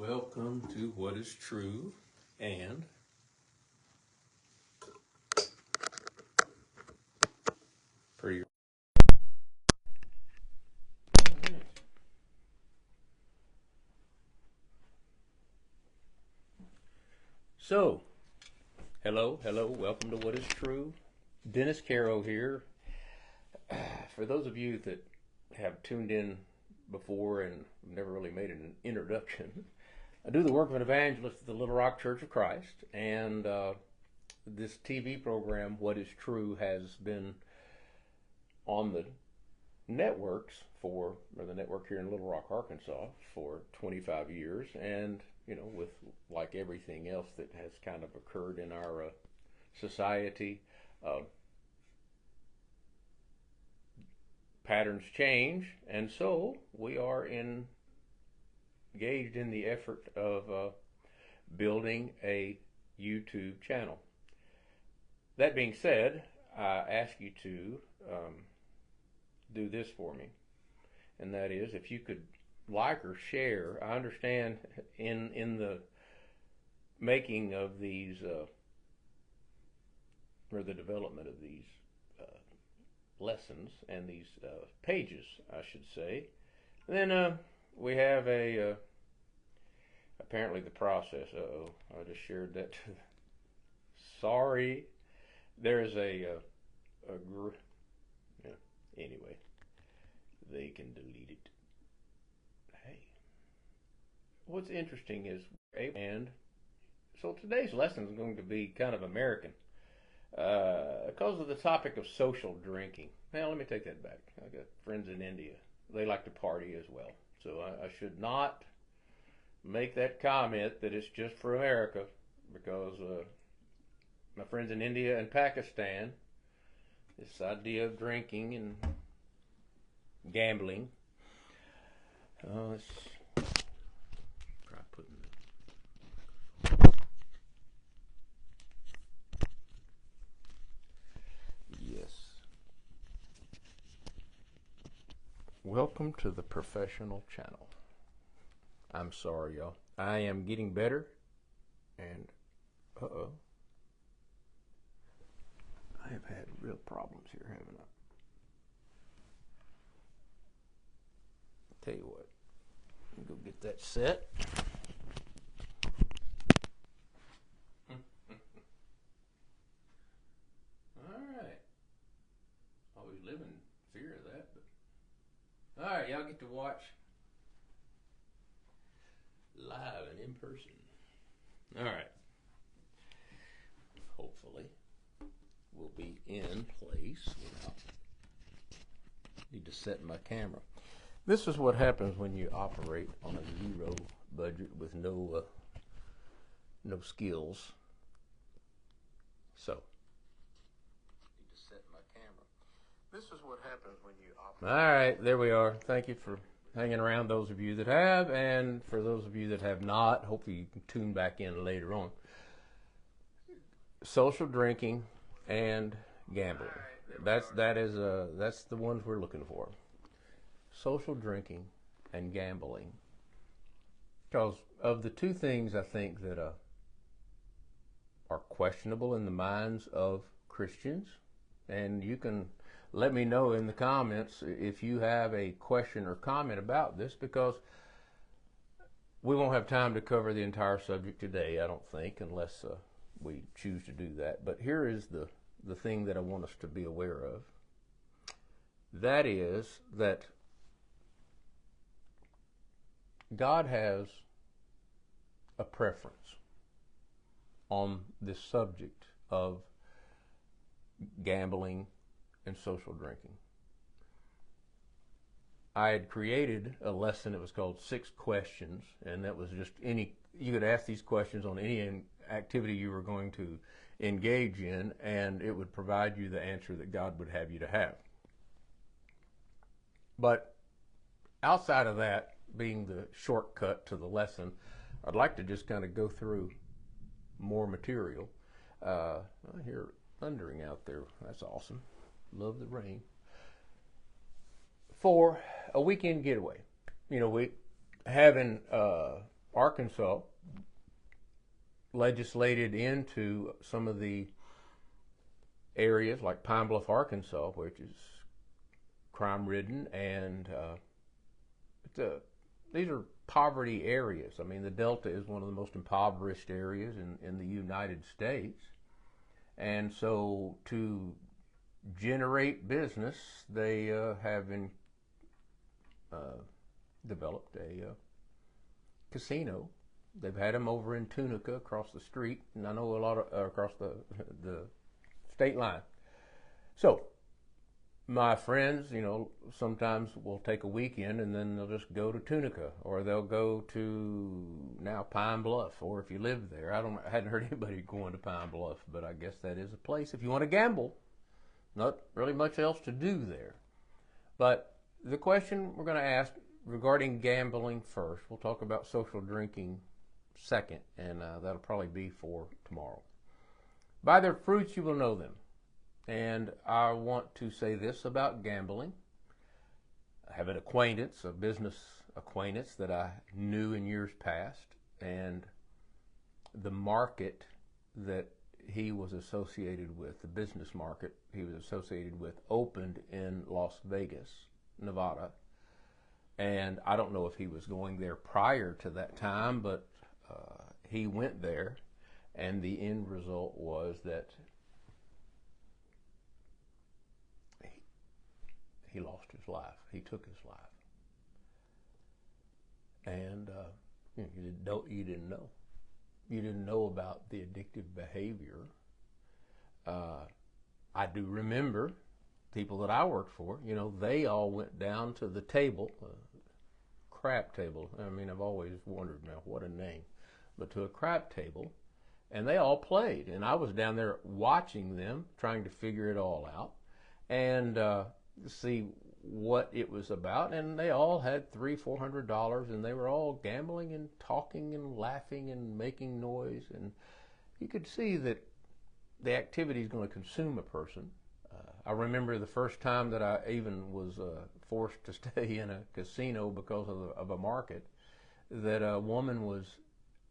Welcome to What is True and for your So, hello, welcome to What is True. Dennis Carrow here. For those of you that have tuned in before and never really made an introduction, I do the work of an evangelist at the Little Rock Church of Christ, and this TV program, What is True, has been on the networks or the network here in Little Rock, Arkansas, for 25 years, and with like everything else that has kind of occurred in our society, patterns change, and so we are engaged in the effort of building a YouTube channel. That being said, I ask you to do this for me, and that is if you could like or share. I understand in the making of these or the development of these lessons and these pages, I should say. Then we have a apparently the process. I just shared that. Sorry, there's a anyway, they can delete it. Hey, what's interesting is, and so today's lesson is going to be kind of American because of the topic of social drinking. Now, let me take that back. I got friends in India. They like to party as well. So I should not make that comment that it's just for America, because my friends in India and Pakistan, this idea of drinking and gambling. Let's try putting it. Yes. Welcome to the professional channel. I'm sorry, y'all. I am getting better, and I have had real problems here, haven't I? Tell you what, go get that set. All right. Always live in fear of that, but all right, y'all get to watch live and in person. All right. Hopefully, we'll be in place without need to set my camera. This is what happens when you operate on a zero budget with no skills. So, need to set my camera. This is what happens when you operate. All right, there we are. Thank you for hanging around, those of you that have, and for those of you that have not, hopefully you can tune back in later on. Social drinking and gambling. That's the ones we're looking for. Social drinking and gambling. Because of the two things I think that are questionable in the minds of Christians, and you can let me know in the comments if you have a question or comment about this, because we won't have time to cover the entire subject today, I don't think, unless we choose to do that. But here is the thing that I want us to be aware of. That is that God has a preference on this subject of gambling and social drinking. I had created a lesson. It was called 6 Questions, and that was just you could ask these questions on any activity you were going to engage in, and it would provide you the answer that God would have you to have. But outside of that being the shortcut to the lesson, I'd like to just kind of go through more material. I hear thundering out there. That's awesome. Love the rain. For a weekend getaway, we having Arkansas legislated into some of the areas like Pine Bluff, Arkansas, which is crime-ridden, and these are poverty areas. I mean, the Delta is one of the most impoverished areas in the United States. And so to generate business, they have developed a casino. They've had them over in Tunica across the street, and I know a lot of across the state line. So my friends, sometimes will take a weekend and then they'll just go to Tunica, or they'll go to now Pine Bluff, or if you live there, I hadn't heard anybody going to Pine Bluff, but I guess that is a place if you want to gamble. Not really much else to do there. But the question we're going to ask regarding gambling first, we'll talk about social drinking second, and that'll probably be for tomorrow. By their fruits you will know them. And I want to say this about gambling. I have an acquaintance, a business acquaintance that I knew in years past, and the market that he was associated with, the business market he was associated with, opened in Las Vegas, Nevada. And I don't know if he was going there prior to that time, but he went there, and the end result was that he lost his life. He took his life. And you didn't know. You didn't know about the addictive behavior. I do remember people that I worked for, they all went down to the table, crap table. I mean, I've always wondered now, what a name. But to a crap table, and they all played. And I was down there watching them, trying to figure it all out. And see what it was about, and they all had $300-400, and they were all gambling and talking and laughing and making noise, and you could see that the activity is going to consume a person. I remember the first time that I even was forced to stay in a casino because of a market, that a woman was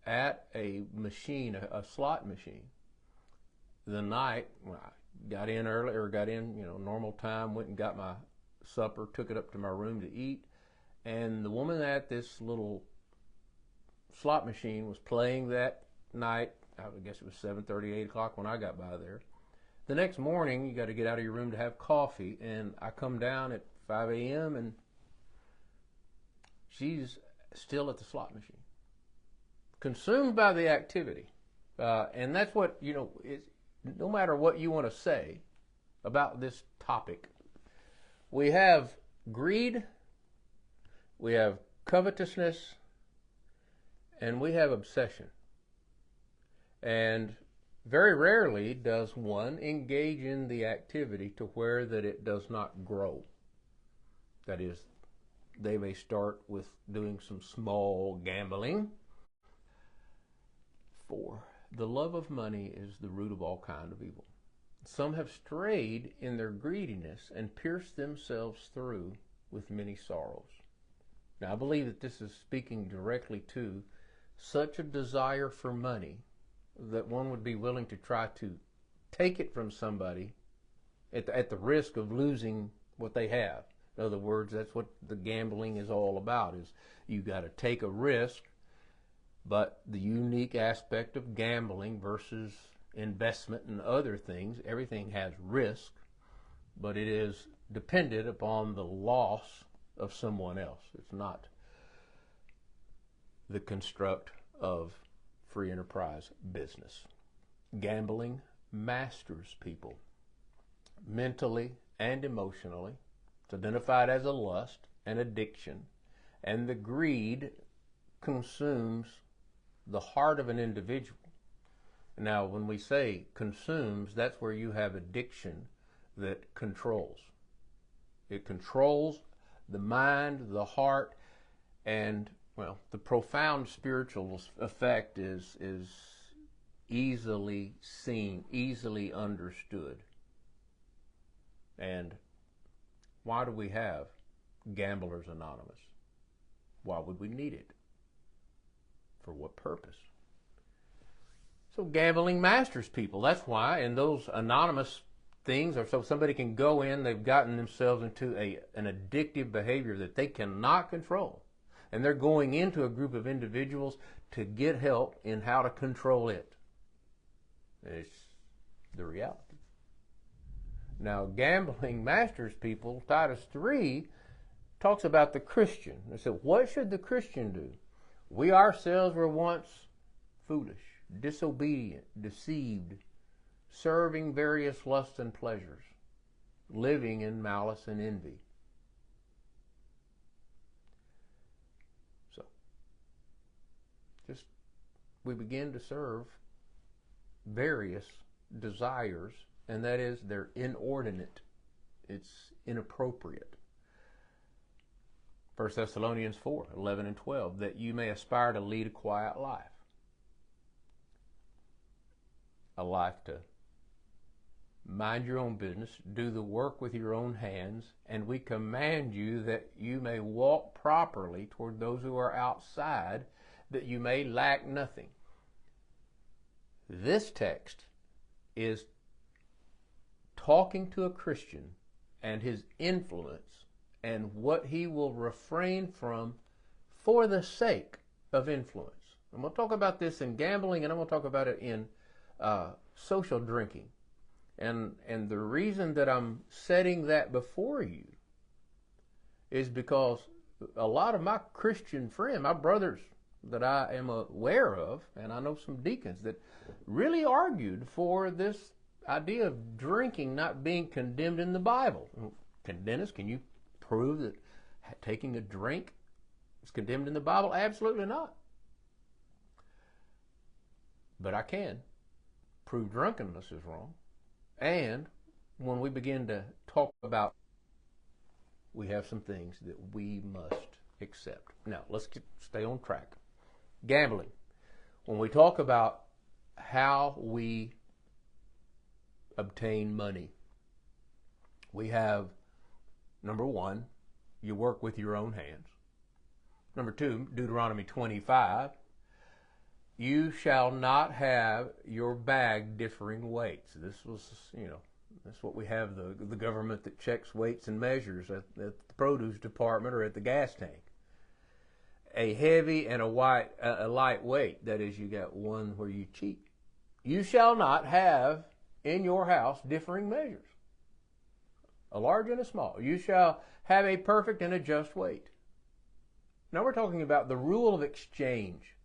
at a machine, a slot machine, the night when I got in early, or got in, normal time, went and got my supper, took it up to my room to eat, and the woman at this little slot machine was playing that night. I guess it was 7:30, 8 o'clock when I got by there. The next morning, you got to get out of your room to have coffee, and I come down at 5 a.m. and she's still at the slot machine, consumed by the activity. And that's what, no matter what you want to say about this topic, we have greed, we have covetousness, and we have obsession. And very rarely does one engage in the activity to where that it does not grow. That is, they may start with doing some small gambling. 4. The love of money is the root of all kind of evil. Some have strayed in their greediness and pierced themselves through with many sorrows. Now, I believe that this is speaking directly to such a desire for money that one would be willing to try to take it from somebody at the risk of losing what they have. In other words, that's what the gambling is all about, is you got to take a risk. But the unique aspect of gambling versus investment and other things, everything has risk, but it is dependent upon the loss of someone else. It's not the construct of free enterprise business. Gambling masters people mentally and emotionally. It's identified as a lust, an addiction, and the greed consumes the heart of an individual. Now, when we say consumes, that's where you have addiction that controls. It controls the mind, the heart, and, well, the profound spiritual effect is easily seen, easily understood. And why do we have Gamblers Anonymous? Why would we need it? For what purpose? So gambling masters people. That's why, and those anonymous things are so somebody can go in, they've gotten themselves into an addictive behavior that they cannot control. And they're going into a group of individuals to get help in how to control it. It's the reality. Now, gambling masters people, Titus 3 talks about the Christian. They said, what should the Christian do? We ourselves were once foolish, disobedient, deceived, serving various lusts and pleasures, living in malice and envy. So, we begin to serve various desires, and that is they're inordinate. It's inappropriate. 1 Thessalonians 4, 11 and 12, that you may aspire to lead a quiet life. A life to mind your own business, do the work with your own hands, and we command you that you may walk properly toward those who are outside, that you may lack nothing. This text is talking to a Christian and his influence and what he will refrain from for the sake of influence. I'm going to talk about this in gambling, and I'm going to talk about it in social drinking. And the reason that I'm setting that before you is because a lot of my Christian friends, my brothers that I am aware of, and I know some deacons that really argued for this idea of drinking not being condemned in the Bible. Dennis, can you prove that taking a drink is condemned in the Bible? Absolutely not. But I can prove drunkenness is wrong. And when we begin to talk about, we have some things that we must accept. Now, let's stay on track. Gambling. When we talk about how we obtain money, we have, number one, you work with your own hands. Number two, Deuteronomy 25, you shall not have your bag differing weights. This was, that's what we have, the government that checks weights and measures at the produce department or at the gas tank. A heavy and a light weight, that is, you got one where you cheat. You shall not have in your house differing measures, a large and a small. You shall have a perfect and a just weight. Now we're talking about the rule of exchange,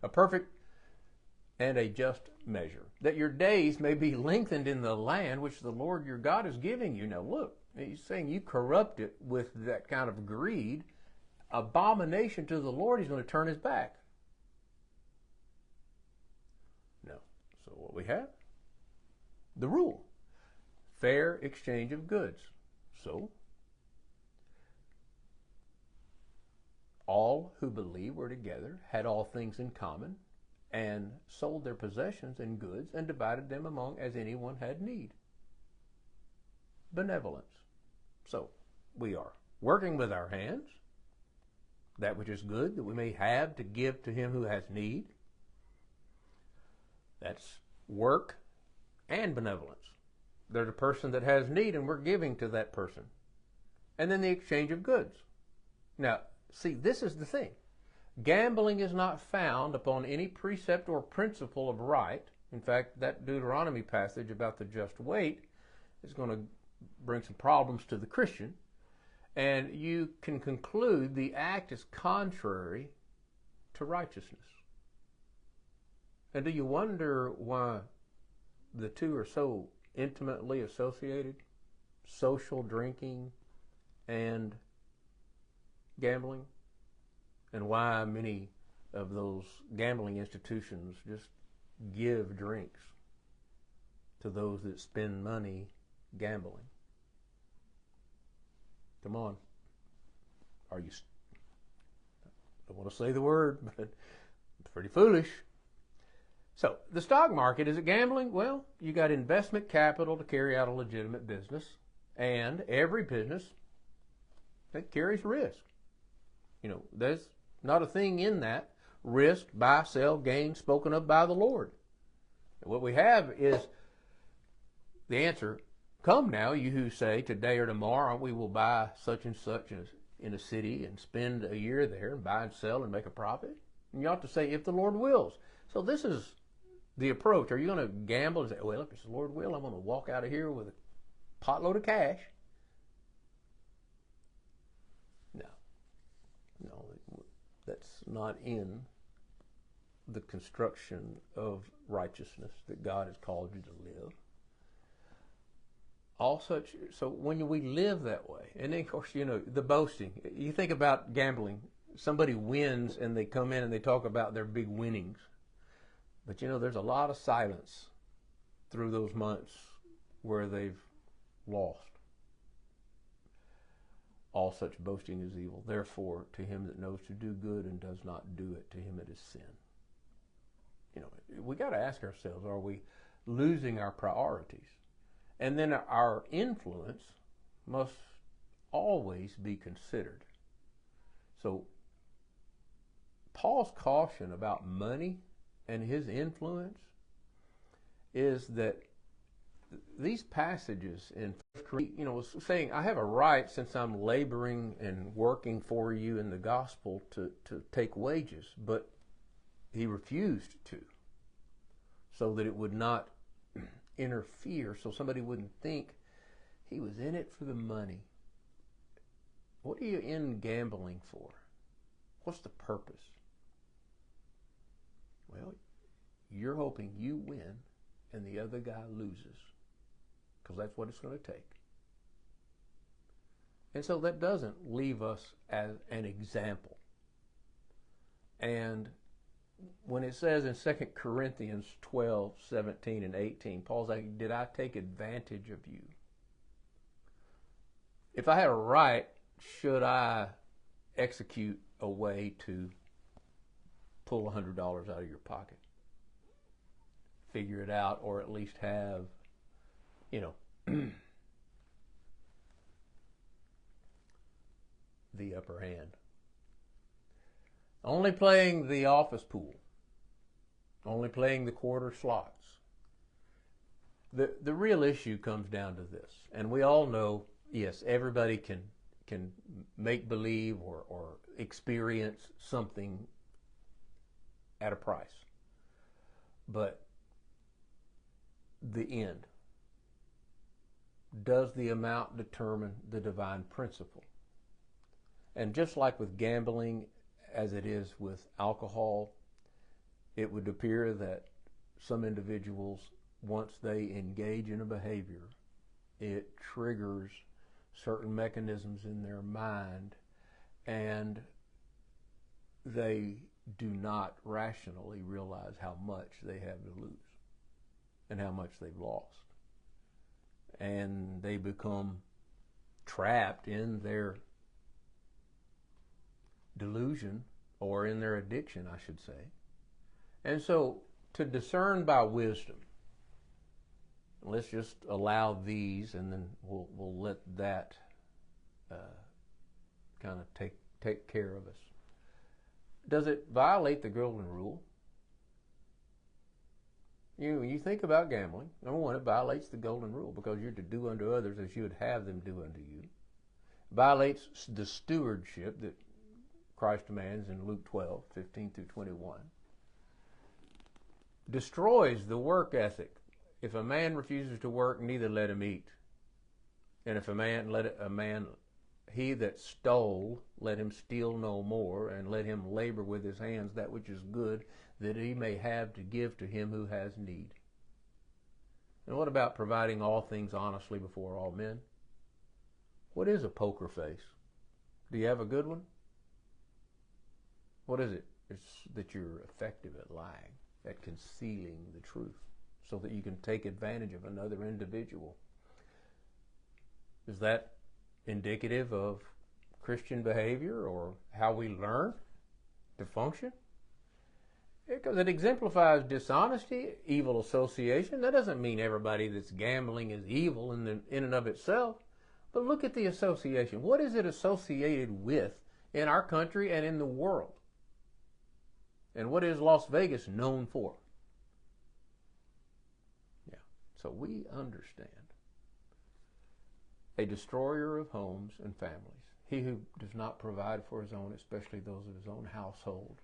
a perfect and a just measure, that your days may be lengthened in the land which the Lord your God is giving you. Now look, he's saying you corrupt it with that kind of greed, abomination to the Lord, he's going to turn his back. No. So what we have? The rule. Fair exchange of goods. So, all who believed were together, had all things in common, and sold their possessions and goods, and divided them among as anyone had need. Benevolence. So, we are working with our hands, that which is good, that we may have to give to him who has need. That's work and benevolence. There's a person that has need, and we're giving to that person. And then the exchange of goods. Now, see, this is the thing. Gambling is not found upon any precept or principle of right. In fact, that Deuteronomy passage about the just weight is going to bring some problems to the Christian. And you can conclude the act is contrary to righteousness. And do you wonder why the two are so intimately associated? Social drinking and gambling? And why many of those gambling institutions just give drinks to those that spend money gambling? Come on. I don't want to say the word, but it's pretty foolish. So, the stock market, is it gambling? Well, you got investment capital to carry out a legitimate business, and every business that carries risk. There's not a thing in that risk, buy, sell, gain spoken of by the Lord. And what we have is the answer, come now, you who say today or tomorrow we will buy such and such in a city and spend a year there and buy and sell and make a profit. And you ought to say, if the Lord wills. So this is the approach. Are you going to gamble and say, well, if it's the Lord will, I'm going to walk out of here with a potload of cash? No, that's not in the construction of righteousness that God has called you to live. So when we live that way, and then of course, the boasting, you think about gambling, somebody wins and they come in and they talk about their big winnings. But there's a lot of silence through those months where they've lost. All such boasting is evil. Therefore, to him that knows to do good and does not do it, to him it is sin. We got to ask ourselves, are we losing our priorities? And then our influence must always be considered. So Paul's caution about money and his influence is that these passages in saying, I have a right, since I'm laboring and working for you in the gospel, to take wages, but he refused to, so that it would not interfere, so somebody wouldn't think he was in it for the money. What are you in gambling for? What's the purpose? Well, you're hoping you win and the other guy loses, because that's what it's going to take. And so that doesn't leave us as an example. And when it says in 2 Corinthians 12, 17, and 18, Paul's like, did I take advantage of you? If I had a right, should I execute a way to pull $100 out of your pocket? Figure it out, or at least have, the upper hand. Only playing the office pool. Only playing the quarter slots. The real issue comes down to this. And we all know, yes, everybody can make believe or experience something at a price. But the end. Does the amount determine the divine principle? And just like with gambling, as it is with alcohol, it would appear that some individuals, once they engage in a behavior, it triggers certain mechanisms in their mind, and they do not rationally realize how much they have to lose and how much they've lost. And they become trapped in their delusion, or in their addiction, I should say. And so, to discern by wisdom, let's just allow these, and then we'll let that kind of take care of us. Does it violate the golden rule? When you think about gambling, number one, it violates the golden rule, because you're to do unto others as you would have them do unto you. It violates the stewardship that Christ demands in Luke 12, 15 through 21. Destroys the work ethic. If a man refuses to work, neither let him eat. And if he that stole, let him steal no more, and let him labor with his hands that which is good, that he may have to give to him who has need. And what about providing all things honestly before all men? What is a poker face? Do you have a good one? What is it? It's that you're effective at lying, at concealing the truth, so that you can take advantage of another individual. Is that indicative of Christian behavior or how we learn to function? Because it exemplifies dishonesty, evil association. That doesn't mean everybody that's gambling is evil in and of itself. But look at the association. What is it associated with in our country and in the world? And what is Las Vegas known for? Yeah. So we understand. A destroyer of homes and families. He who does not provide for his own, especially those of his own household,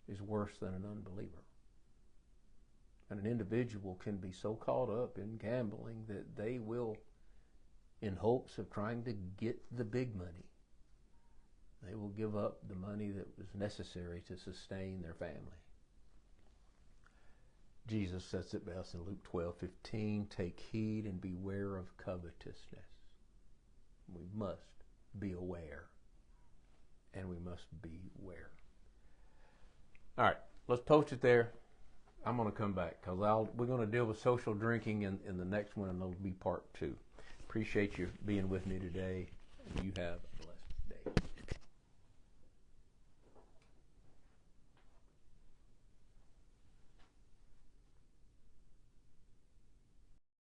is worse than an unbeliever. And an individual can be so caught up in gambling that they will, in hopes of trying to get the big money, they will give up the money that was necessary to sustain their family. Jesus says it best in Luke 12:15, take heed and beware of covetousness. We must be aware, and we must beware. All right, let's post it there. I'm going to come back because we're going to deal with social drinking in the next one, and it'll be part 2. Appreciate you being with me today. You have